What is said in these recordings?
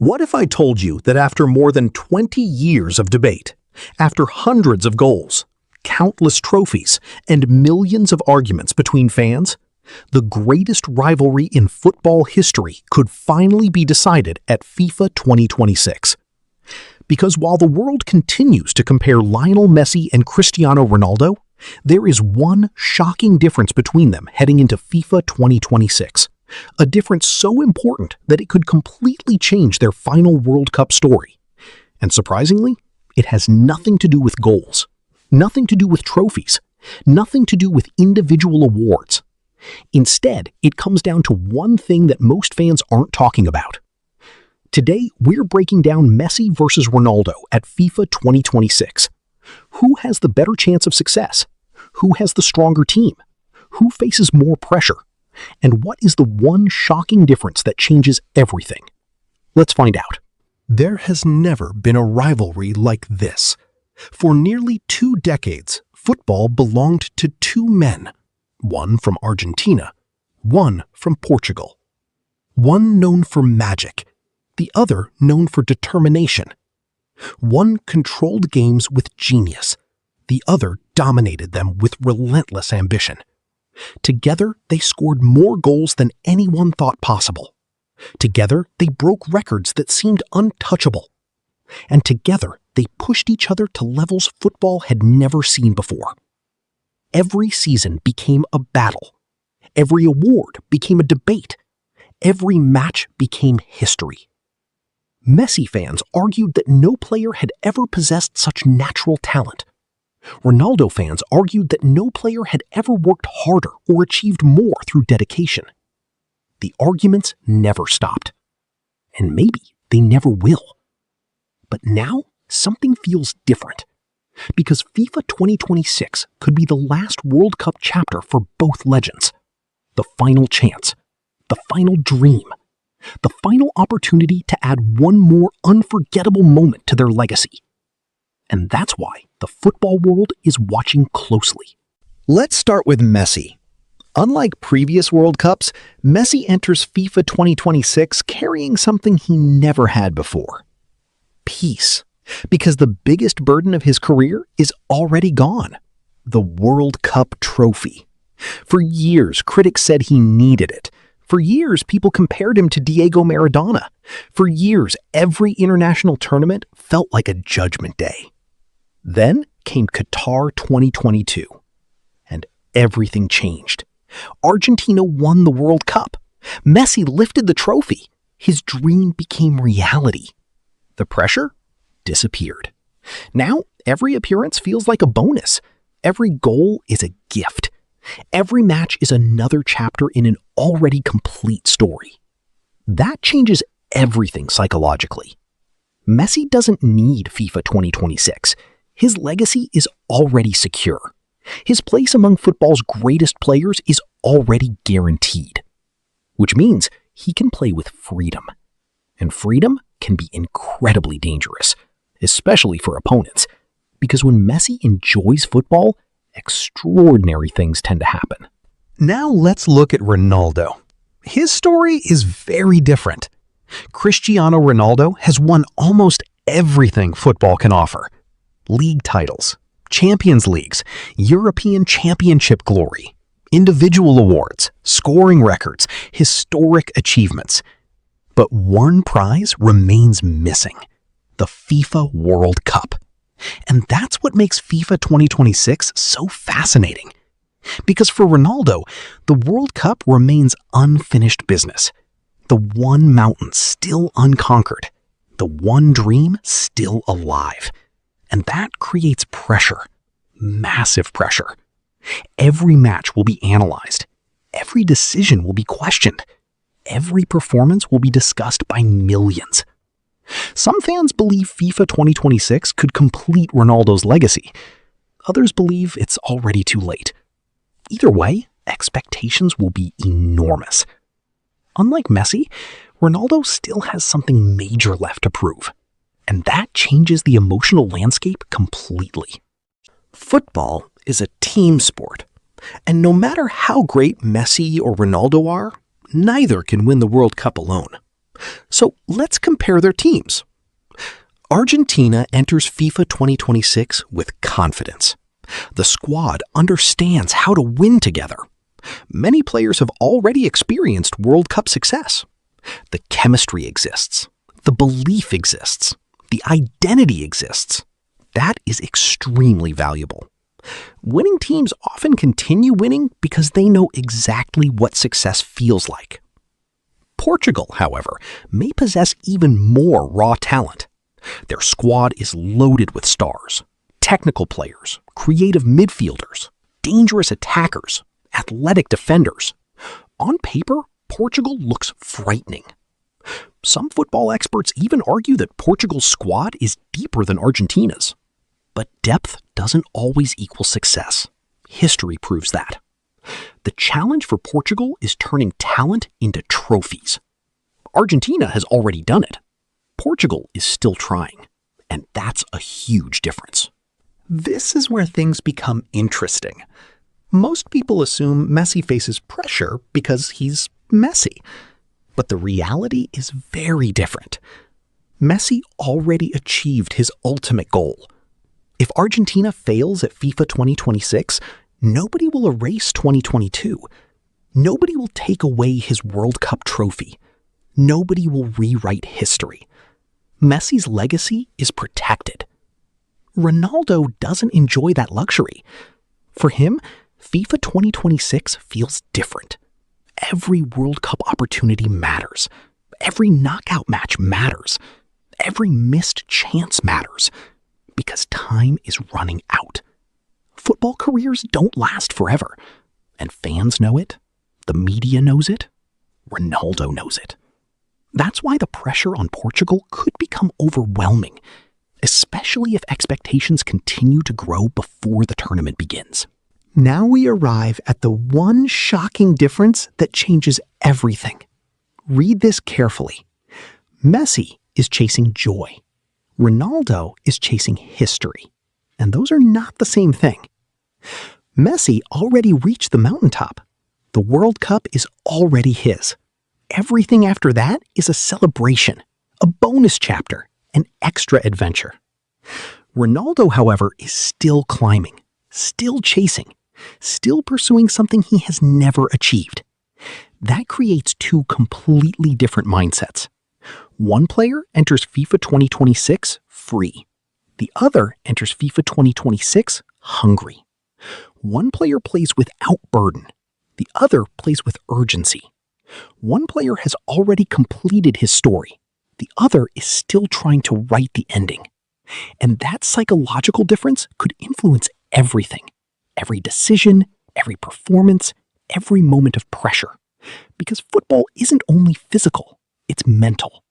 What if I told you that after more than 20 years of debate, after hundreds of goals, countless trophies, and millions of arguments between fans, the greatest rivalry in football history could finally be decided at FIFA 2026? Because while the world continues to compare Lionel Messi and Cristiano Ronaldo, there is one shocking difference between them heading into FIFA 2026. A difference so important that it could completely change their final World Cup story. And surprisingly, it has nothing to do with goals, nothing to do with trophies, nothing to do with individual awards. Instead, it comes down to one thing that most fans aren't talking about. Today, we're breaking down Messi versus Ronaldo at FIFA 2026. Who has the better chance of success? Who has the stronger team? Who faces more pressure? And what is the one shocking difference that changes everything? Let's find out. There has never been a rivalry like this. For nearly 2 decades, football belonged to 2 men, one from Argentina, one from Portugal. One known for magic, the other known for determination. One controlled games with genius, the other dominated them with relentless ambition. Together, they scored more goals than anyone thought possible. Together, they broke records that seemed untouchable. And together, they pushed each other to levels football had never seen before. Every season became a battle. Every award became a debate. Every match became history. Messi fans argued that no player had ever possessed such natural talent. Ronaldo fans argued that no player had ever worked harder or achieved more through dedication. The arguments never stopped. And maybe they never will. But now, something feels different. Because FIFA 2026 could be the last World Cup chapter for both legends. The final chance. The final dream. The final opportunity to add one more unforgettable moment to their legacy. And that's why the football world is watching closely. Let's start with Messi. Unlike previous World Cups, Messi enters FIFA 2026 carrying something he never had before. Peace. Because the biggest burden of his career is already gone. The World Cup trophy. For years, critics said he needed it. For years, people compared him to Diego Maradona. For years, every international tournament felt like a judgment day. Then came Qatar 2022, and everything changed. Argentina won the World Cup. Messi lifted the trophy. His dream became reality. The pressure disappeared. Now, every appearance feels like a bonus. Every goal is a gift. Every match is another chapter in an already complete story. That changes everything psychologically. Messi doesn't need FIFA 2026. His legacy is already secure. His place among football's greatest players is already guaranteed. Which means he can play with freedom. And freedom can be incredibly dangerous, especially for opponents. Because when Messi enjoys football, extraordinary things tend to happen. Now let's look at Ronaldo. His story is very different. Cristiano Ronaldo has won almost everything football can offer. League titles, Champions Leagues, European Championship glory, individual awards, scoring records, historic achievements. But one prize remains missing: the FIFA World Cup. And that's what makes FIFA 2026 so fascinating. Because for Ronaldo, the World Cup remains unfinished business. The one mountain still unconquered. The one dream still alive. And that creates pressure. Massive pressure. Every match will be analyzed. Every decision will be questioned. Every performance will be discussed by millions. Some fans believe FIFA 2026 could complete Ronaldo's legacy. Others believe it's already too late. Either way, expectations will be enormous. Unlike Messi, Ronaldo still has something major left to prove. And that changes the emotional landscape completely. Football is a team sport. And no matter how great Messi or Ronaldo are, neither can win the World Cup alone. So let's compare their teams. Argentina enters FIFA 2026 with confidence. The squad understands how to win together. Many players have already experienced World Cup success. The chemistry exists. The belief exists. The identity exists. That is extremely valuable. Winning teams often continue winning because they know exactly what success feels like. Portugal, however, may possess even more raw talent. Their squad is loaded with stars, technical players, creative midfielders, dangerous attackers, athletic defenders. On paper, Portugal looks frightening. Some football experts even argue that Portugal's squad is deeper than Argentina's. But depth doesn't always equal success. History proves that. The challenge for Portugal is turning talent into trophies. Argentina has already done it. Portugal is still trying, and that's a huge difference. This is where things become interesting. Most people assume Messi faces pressure because he's Messi. But the reality is very different. Messi already achieved his ultimate goal. If Argentina fails at FIFA 2026, nobody will erase 2022. Nobody will take away his World Cup trophy. Nobody will rewrite history. Messi's legacy is protected. Ronaldo doesn't enjoy that luxury. For him, FIFA 2026 feels different. Every World Cup opportunity matters. Every knockout match matters. Every missed chance matters. Because time is running out. Football careers don't last forever. And fans know it. The media knows it. Ronaldo knows it. That's why the pressure on Portugal could become overwhelming, especially if expectations continue to grow before the tournament begins. Now we arrive at the one shocking difference that changes everything. Read this carefully. Messi is chasing joy. Ronaldo is chasing history. And those are not the same thing. Messi already reached the mountaintop. The World Cup is already his. Everything after that is a celebration, a bonus chapter, an extra adventure. Ronaldo, however, is still climbing, still chasing, still pursuing something he has never achieved. That creates two completely different mindsets. One player enters FIFA 2026 free. The other enters FIFA 2026 hungry. One player plays without burden. The other plays with urgency. One player has already completed his story. The other is still trying to write the ending. And that psychological difference could influence everything. Every decision, every performance, every moment of pressure. Because football isn't only physical, it's mental.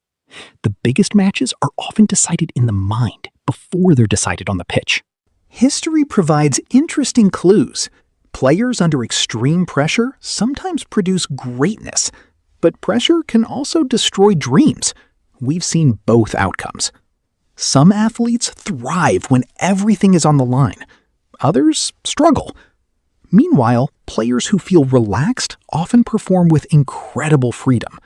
The biggest matches are often decided in the mind before they're decided on the pitch. History provides interesting clues. Players under extreme pressure sometimes produce greatness, but pressure can also destroy dreams. We've seen both outcomes. Some athletes thrive when everything is on the line. Others struggle. Meanwhile, players who feel relaxed often perform with incredible freedom.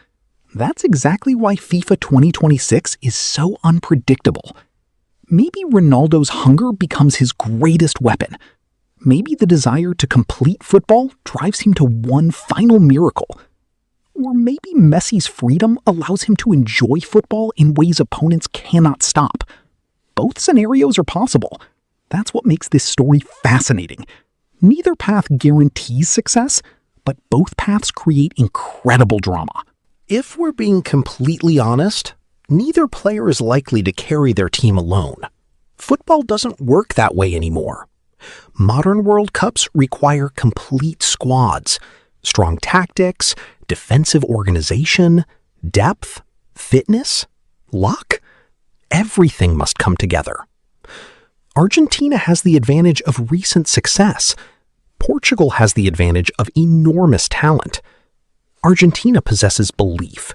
That's exactly why FIFA 2026 is so unpredictable. Maybe Ronaldo's hunger becomes his greatest weapon. Maybe the desire to complete football drives him to one final miracle. Or maybe Messi's freedom allows him to enjoy football in ways opponents cannot stop. Both scenarios are possible. That's what makes this story fascinating. Neither path guarantees success, but both paths create incredible drama. If we're being completely honest, neither player is likely to carry their team alone. Football doesn't work that way anymore. Modern World Cups require complete squads, strong tactics, defensive organization, depth, fitness, luck. Everything must come together. Argentina has the advantage of recent success. Portugal has the advantage of enormous talent. Argentina possesses belief.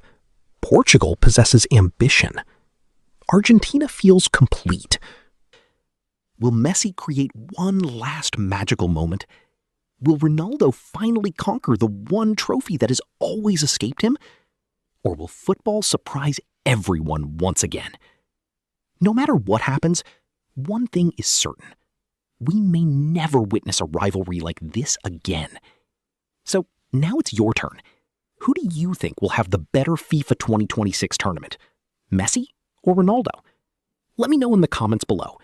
Portugal possesses ambition. Argentina feels complete. Will Messi create one last magical moment? Will Ronaldo finally conquer the one trophy that has always escaped him? Or will football surprise everyone once again? No matter what happens, one thing is certain. We may never witness a rivalry like this again. So now it's your turn. Who do you think will have the better FIFA 2026 tournament? Messi or Ronaldo? Let me know in the comments below.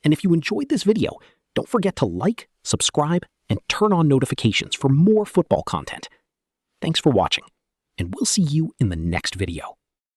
And if you enjoyed this video, don't forget to like, subscribe, and turn on notifications for more football content. Thanks for watching, and we'll see you in the next video.